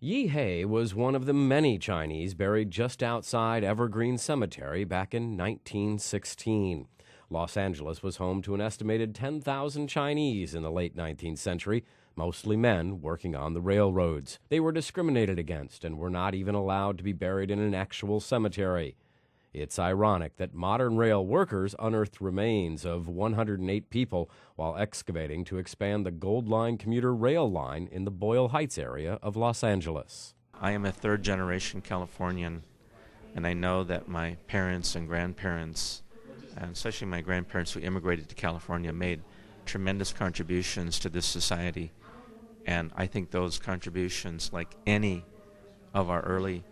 Yi Hei was one of the many Chinese buried just outside Evergreen Cemetery back in 1916. Los Angeles was home to an estimated 10,000 Chinese in the late 19th century, mostly men working on the railroads. They were discriminated against and were not even allowed to be buried in an actual cemetery. It's ironic that modern rail workers unearthed remains of 108 people while excavating to expand the Gold Line commuter rail line in the Boyle Heights area of Los Angeles. I am a third-generation Californian, and I know that my parents and grandparents, and especially my grandparents who immigrated to California, made tremendous contributions to this society. And I think those contributions, like any of our early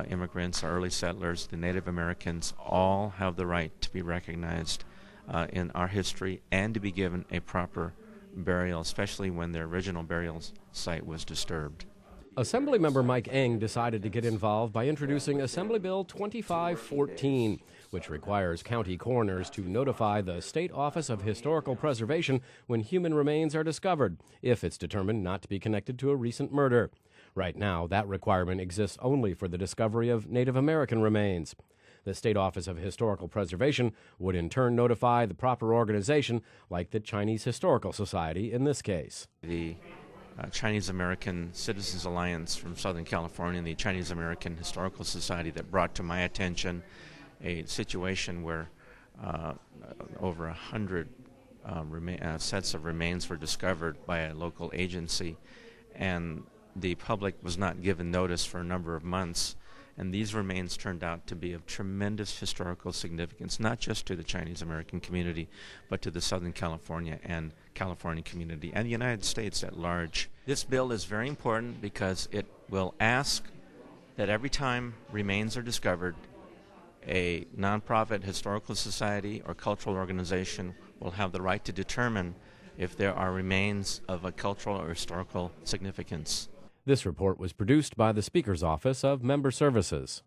immigrants, our early settlers, the Native Americans, all have the right to be recognized in our history and to be given a proper burial, especially when their original burial site was disturbed. Assemblymember Mike Eng decided to get involved by introducing Assembly Bill 2514, which requires county coroners to notify the State Office of Historical Preservation when human remains are discovered, if it's determined not to be connected to a recent murder. Right now, that requirement exists only for the discovery of Native American remains. The State Office of Historical Preservation would in turn notify the proper organization, like the Chinese Historical Society in this case. The Chinese American Citizens Alliance from Southern California and the Chinese American Historical Society that brought to my attention a situation where over 100 sets of remains were discovered by a local agency, and the public was not given notice for a number of months, and these remains turned out to be of tremendous historical significance, not just to the Chinese American community, but to the Southern California and California community and the United States at large. This bill is very important because it will ask that every time remains are discovered, a nonprofit historical society or cultural organization will have the right to determine if there are remains of a cultural or historical significance. This report was produced by the Speaker's Office of Member Services.